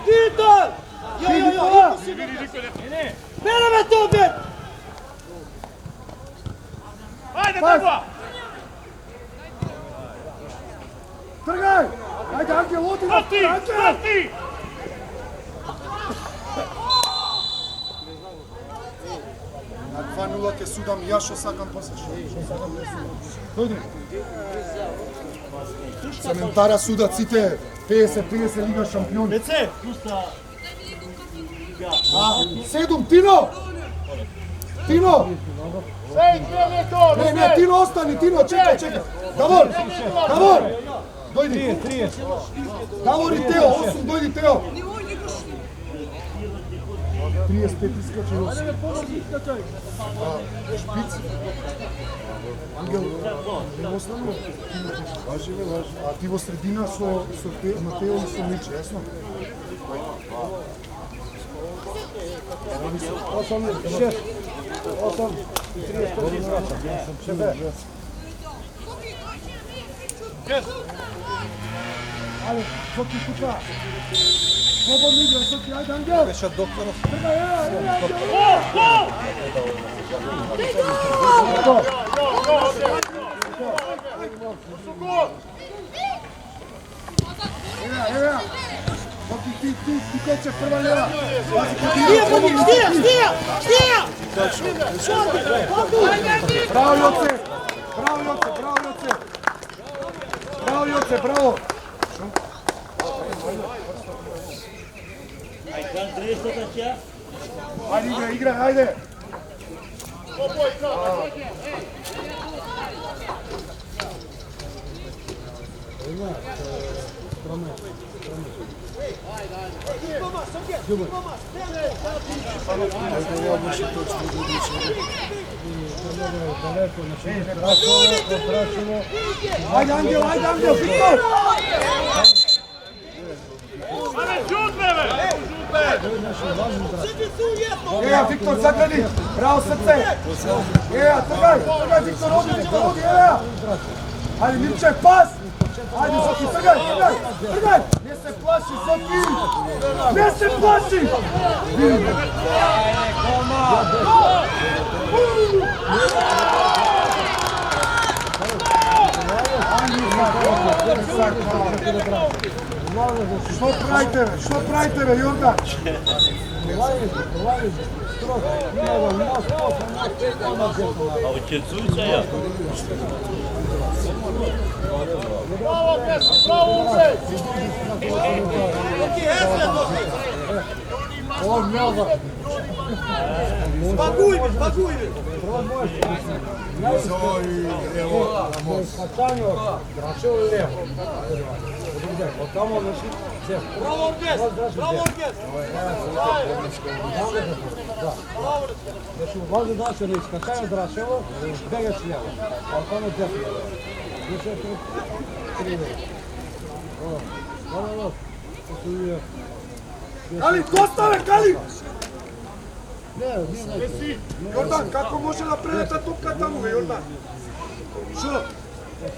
Titan! Jo, Bere me to ubej! Ајде таму. Тргај! Ајде, Ангел, оди! Ангел! На 2-0 ќе судам ја што сакам после што. Дојди. Цементара судат сите 50-50 Лига шампиони. Деце. 7, Тино! Тино! Не, Тино остани, Тино, чекај. Давор! Дојди. 30. Давор и Тео, 8, дојди Тео. 35 искачи 8. Шпиц. Ангел, не остана? Важи. А ти во средина со Матео и со Миче, јасно? 8 и 35 враќа. Шефе. Ajde, Soki tuka. Slobodno igra, Soki, ajde Angel. Беше докторов. Тргай, Angel. Evo, Soki, ti koče prva lijeva. Bravo, Joce. Bravo, Joce, bravo. Ajde, igraj, ajde. Ajde, Angel, Viktor! Eja, Viktor, zagradi! Bravo srce! Eja, trgaj, Viktor, odi, eja! Ajde, Mirček, pas! Ajde, Zoki, trgaj! Ne se plaši, Zoki! Ne se plaši! Što pravite, Jordan? Ali Kecujca ja. Spakujmy! Bravo, orkest! Значи, важно да се не изкачаем Драшево, бегаш ляво. Потом дясно. Душе три. Кали, доставе, Кали! Не. Jordan, kako može da predete topka tamo, Jordan?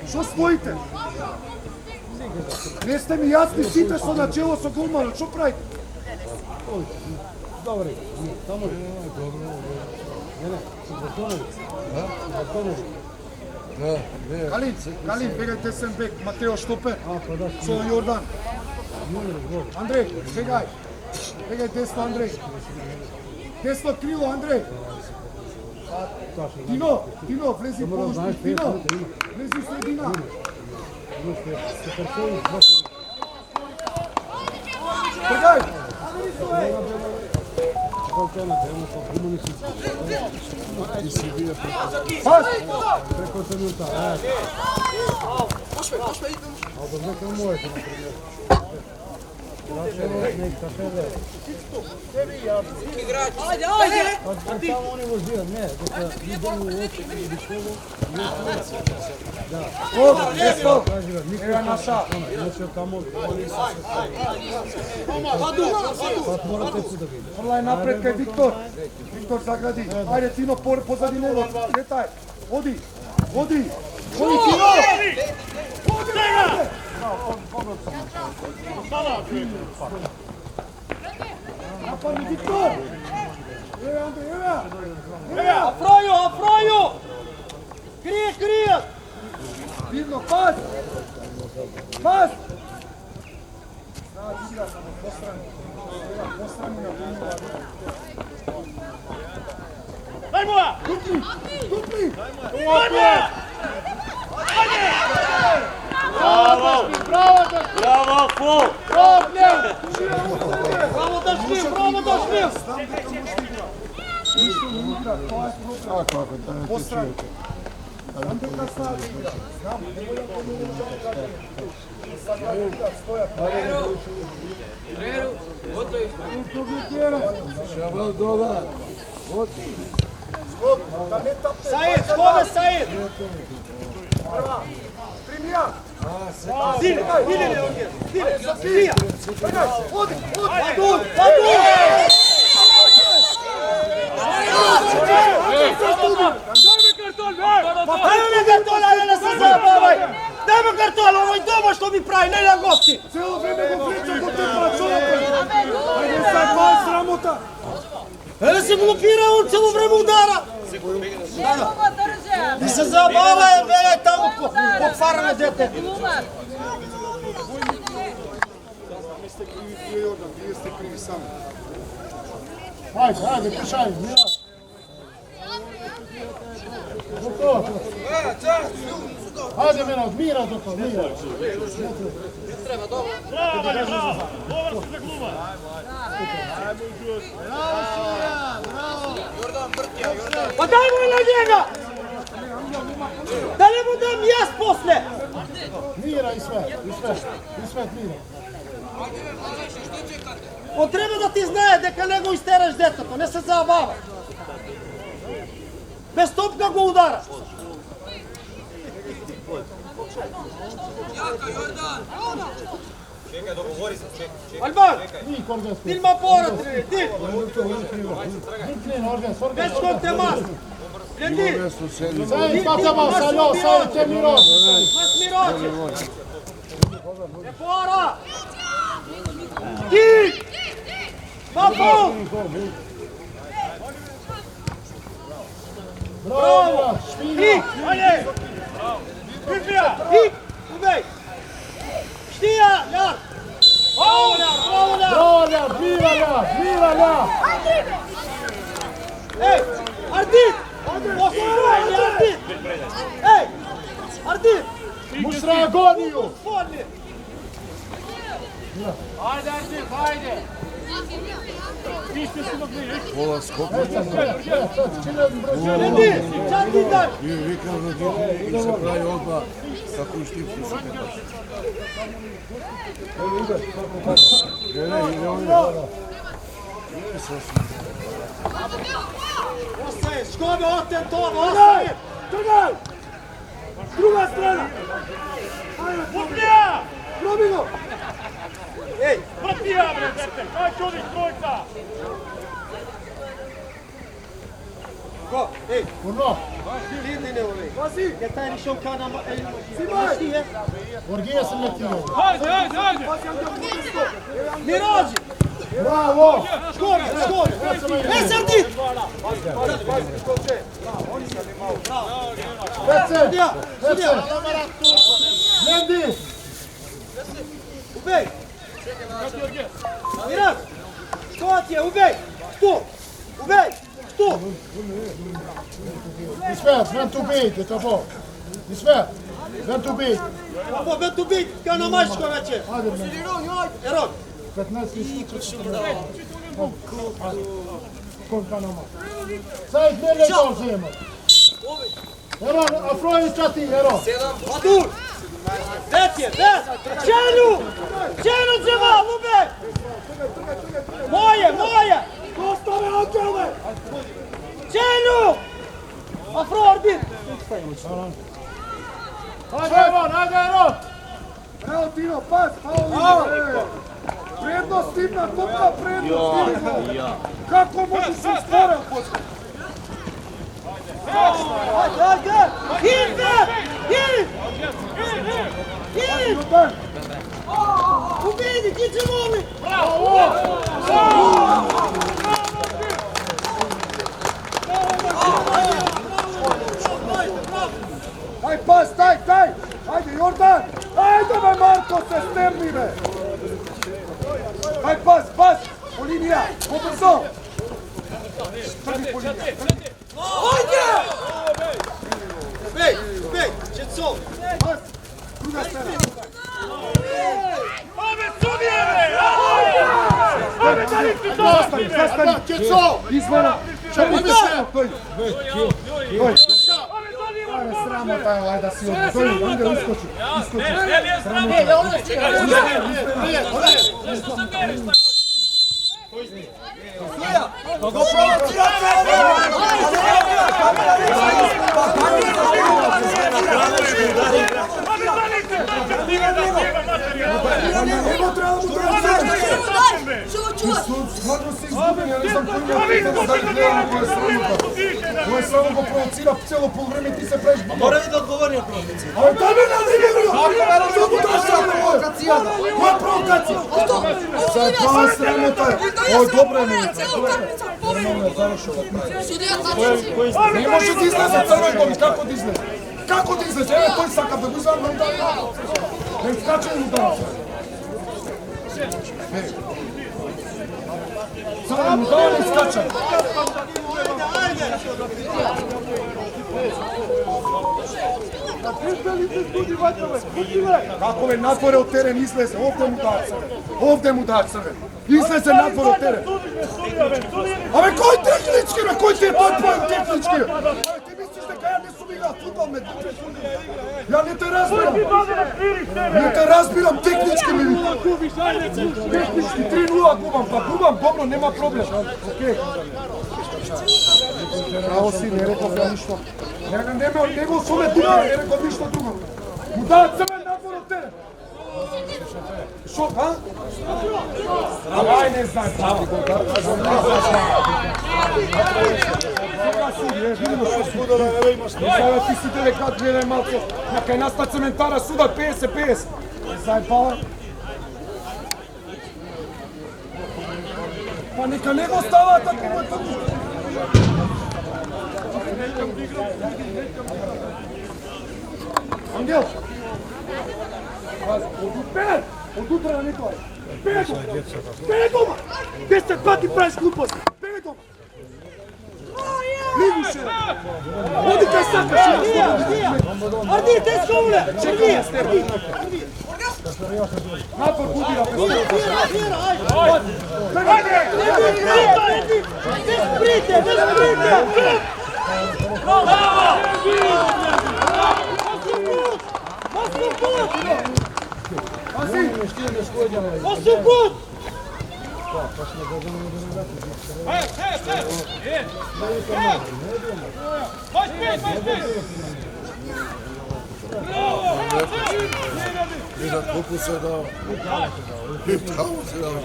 Što stoite? Ne ste mi jasni, site so na čelo sa golmanom, što pravite? Добре, само Kalin, begajte sem bek, Mateo Štoper, so Jordan. Andrej, begaj desno, Andrej. Desno krilo, Andrej. Dino, vlezi u položnik, Dino, vlezi u sredina. Trgaj! Pas! Preko trenuta. Pošle, idemo. Albo neka možete, na primjer. Ajde! Samo oni vozio, ne, dok idemo u oči i diševo, Desno! Evo naša! znači tamo, sad morate tu da vidite. Vrlaj napred kaj Viktor. Viktor zagradi. Ajde Tino pozadi njega. Kretaj. Odi. Tino! Napadni Viktor! Evo Andrej, evo! Afroju! Krije! Mirno, pas! Znači, igra samo, postrani na Tino. Daj moja! Dupli! Bravo, Flo! Bravo, Dašmil! Znam da to možda igra. Ništa ne igra, to je problem. Postrani. Znam da ta sad igra. Znam, evo ja to ne možemo gledati. Sad ja igra, stoja. Šabal dolar. Da ne tapte. Said! Prva. Primija. Idene, Odi! Padun! Daj mi karton! Ајде картола, не се забавај! Дај ме картола, овој дома што ми прави, не на гости! Цело време го влече го те працовате. Ајде sad, това е срамота. Еле се блокира, он цело време удара! Не се забавај, веле таму по фараме дете! Вие сте криви само. Ajde, pišaj, mira. Ajde, mira, doktor, mira. Pa daj mu na njega! Da ne mu dam jas posle! Mira i sve mira. On treba da ti знае дека не го истераш детето, не се забава. Без топка го удара. Чекај, договори се, чекај. Албан, Organ ти ма пора, ти. Без кон те мас. Гледи, Sai, patama, saljo, sai, te miro. мас мироче. Не пора. Ти! Папо! Bravo, špilja. Ajde! Igra! Hik! Ubej! Štija! Jar! Bravo, Jar! Bravo, Jar! Bravo, mira. Ej! Ardit! Osnovanje, Ardit! Ej! Ardit! Mušra agoniju. Spodnje! Ajde, Ardit, ajde! Pola skopa. Gledi! Čad ti daj! I vikam na djetu i se pravi odmah kako u štipku se kapaš. Ide ovdje. Ostaje, škoda, otem to, ostaje! Trgaj! Druga strana! Putnija! Probi go! Ej! Putnija, bre, dete, kaj čudiš trojca? Ko? Ej! Urno, Lidi ne ove. Pazi! Che taj nishon kana ma... Simaj! Štije? Orgije se letio. Ajde! Pazi, Andel, Budinsko! Mirađi! Bravo! Škori! Ne Ardit! Vece! Sudija! Sudija! Nendi! Ubej! Mirađ! Što ti je? Ubej! Tu! Ubej! Tu! Isvet, vem tu bit, det tar bort. Isvet, vem tu bit. По бе tu bit, kana mačko veće! Hadi men. Erog! 15 minuter. Kolka nama. Sad ne dolazimo. Evo, Afroji čati, evo. Adur! Bet je, bet! Čenu! Čenu Cemal, ubej! Moje! Dostave, Andelve! Čenu! Afro Ardit! Hajde, evo. Evo Tino, pas, malo više! Prednost timna, topka prednost, vidimo! Kako može se usporen posle? Ajde! Hit! Jutan! Ubedi, ti će momi! Aj pas, taj! Ajde Jordan! Ajde me Marko, se strmi me! Aj pas! Olinija, pobrzo! Trgi po linija! Ajde! Ubej, Čecov! Pas! Druga strana! Ove sudije, bre! Ove dalisti to! Zastani! Čeco! Izvana! Čemu mi se? Doj! Ale sramota je ovaj da si ovdje. Doj, onda uskoči. Ne, sramota! Него треба да му дадеш. Што го чуваш? Складно се изгубен, ја не знам кој ми е да гледам кој е срамота. Кој само го провоцира цело полвреме и ти се правиш бубал. Мора да одговори на провокација. Абе, дай ме на него! Што му даш на провокацијата? Која провокација? Зајбава срамота е. Ој, добро е мене. Не може да излезе црвен доми, како да излезе? Како да излезе? Еве, тој сака да го извам, но да не скача и му дава. Само му дава, не скача. Како бе, надворе од терен излезе, овде му дава црвен. Овде му дава црвен. Излезе надвор од терен. Абе, кој технички, бе? Кој ти е тој поем технички? Абе, ти мислиш дека ја не сум играл фудбал, ме? Ја не те разбирам. Не те разбирам, технички ми вика. Технички, 3-0 губам, па губам, добро, нема проблем. Океј. Браво си, не реков ја ништо. Не го суме дума, не реков ништо друго. Му дава црвен надвор од терен. Шо, а? Ај, не знам, прави го, да? Сега си, видимо што судара, еве имаш тој. Сега ти си делегат, гледај малко, на кај нас на цементара судат 50-50. Зајбала. Па нека не го ставаат така во тоа. Ангел! Од утре на никој. Беј дома! 10 пати правиш глупости. Беј дома! Лигуше! Оди кај сакаш! Арди, те сколе! Арди! Напор буди да Сприте! Осупут! Видат колку се дава. Тамо се дава.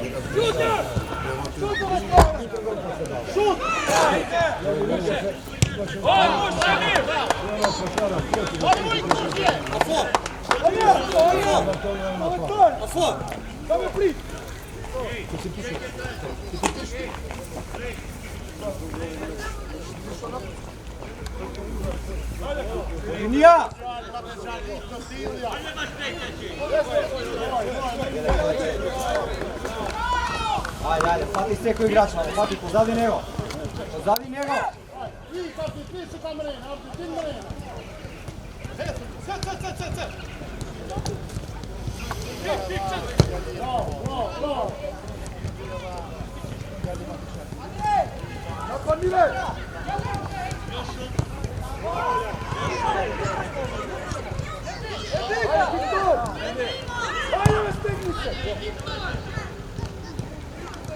Шут! Афо! Давай при! Линија! Ајде, фати секој играч, фати позади него. Позади него.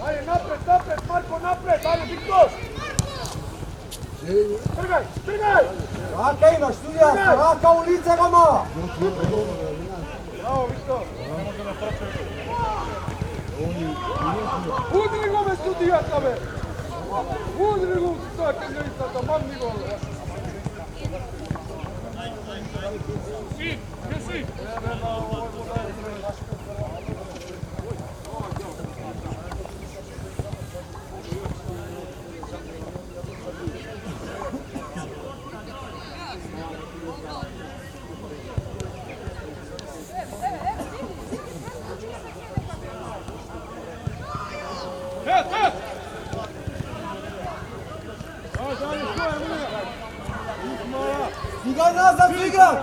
Ajde, napred, Marko, napred, ajde, Viktor! Trgaj! Рака имаш, студија, рака у лице го ма! Браво, Виктор! Удри го, бе, студијата, бе! Удри го, тоа тенерицата, мамни го, бе! Си! Стигај назад, стигај!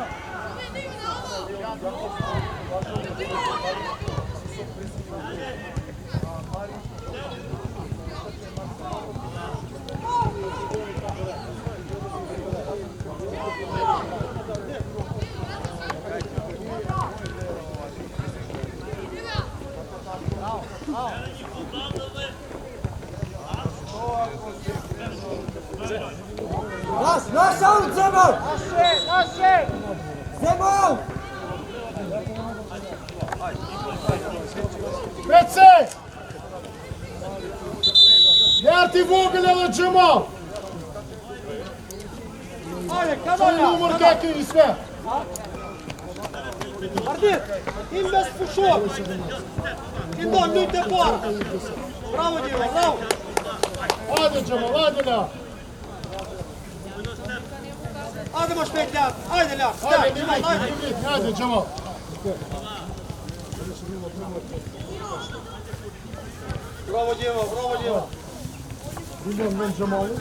Наш аут, Земан! Наше! Земан! Петце! Ярти вогелja на Джамал! Ajde, kavalja! Numar keki i sve! Ardit, im bez pušor! Im don, nite para! Bravo, Djeva, bravo! Ajde, Džamal, ajde, Ljak! Ajde, moš pet, Ljak! Ajde, Ljak! Ajde, Džamal, ajde! Ajde, Džamal! Bravo, Djeva, bravo, Djeva! Idem, ven Džamalu.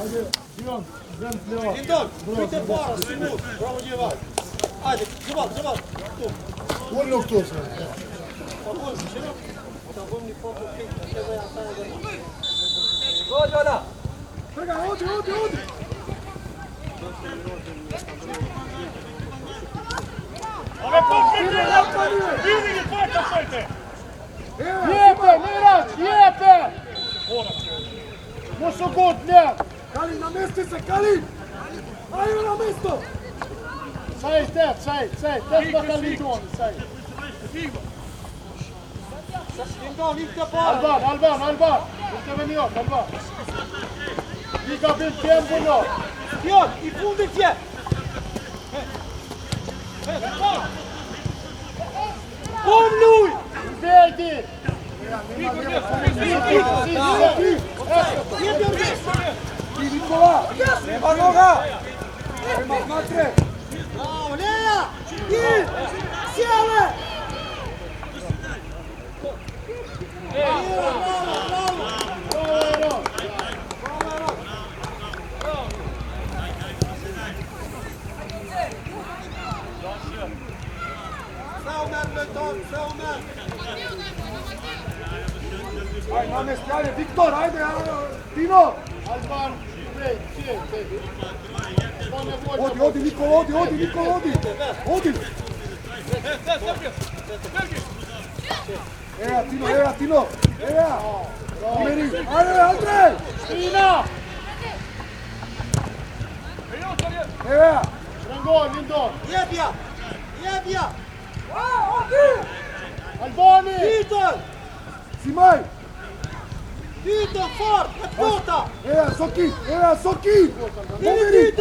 Ajde, Ivan, ven Ljak! Idem, nite para, Simur! Bravo, Djeva! Ajde, Džamal, Džamal! Tu! Ulluk tu se! Dođi ona! Trgaj, odi! Ove pokretne, vidi pojka šojte! Lijepe, Mirač, lijepe! Musu god, Ljak! Kali, namesti se, Kali! Ajde na mesto! Säg det, säg! Testa Lindon, säg! Lindon, inte på! Alban! Inte med njök, Alban! Liga bil tempo. Björn, i fundet igen! Kom nu! Väg dit! Nikola! Nema noga! Nema znatre! Bravo, Lea! I! Sjele! Bravo! Ajde, namesti, ajde, Viktor, ajde, Dino! Alban, Odi, Nikola, odi! Evo, Tino! Umeri! Ajde, Andrej! Stina! Evo! Rangol, Lindon! Jebja! Albani! Vitor! Simaj! Vitor, fort! Puta! Evo, Soki! Umeri!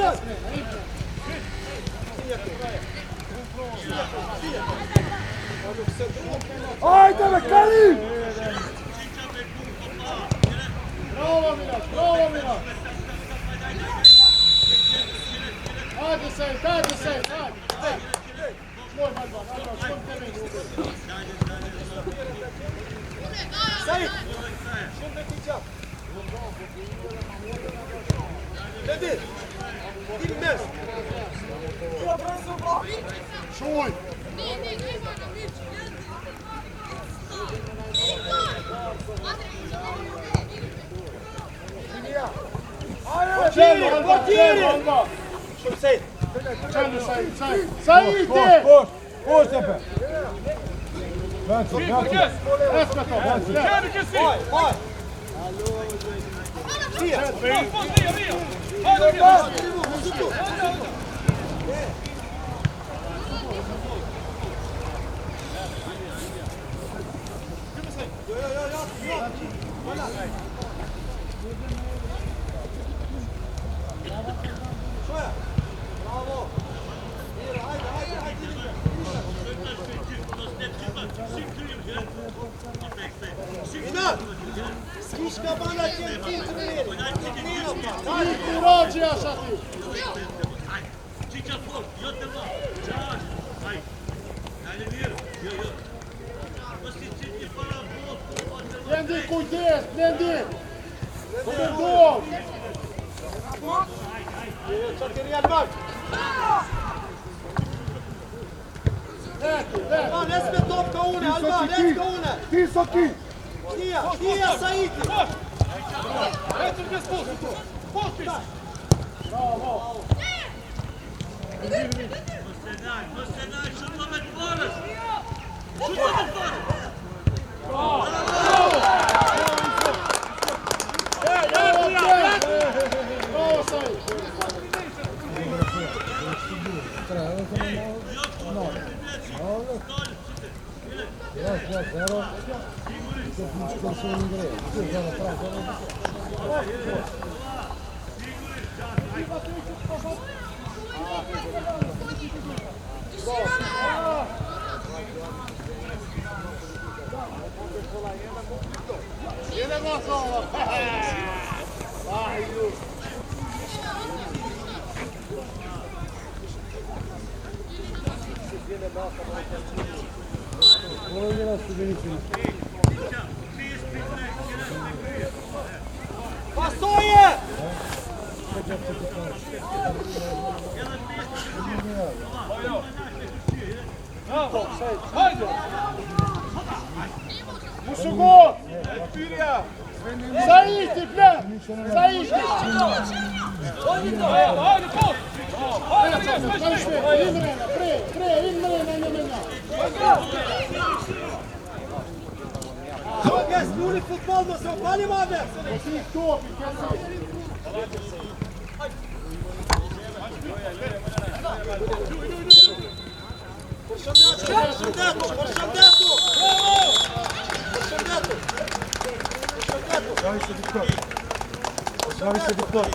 Ajde, me, Kali! Bravo, Milan! Hajde se! Svoj, Alban, svoj temelj. Sajid! Ledi! Ilmez! Šuj! Alban! Što Sajid? Sajid! Puš tepe! Venci! Hoj! Sviška bana će ti trenirati. Daj ti rođi, Ašati. Prendi kujdes, prendi. Dobar gol. Četiri Alban. Alban, ne sme topka une, Alban, ne sme une. Ti, Soki! Štija, Saidi. Bravo. 2-0. Техничко се игре. За да прави. Pasuje! Hajde! Muszę go! Zaisti, ple! Zaisti! Hajde, kot! Gdje ljudi futbolno se opalimo, Abe? Zdravi se Viktor.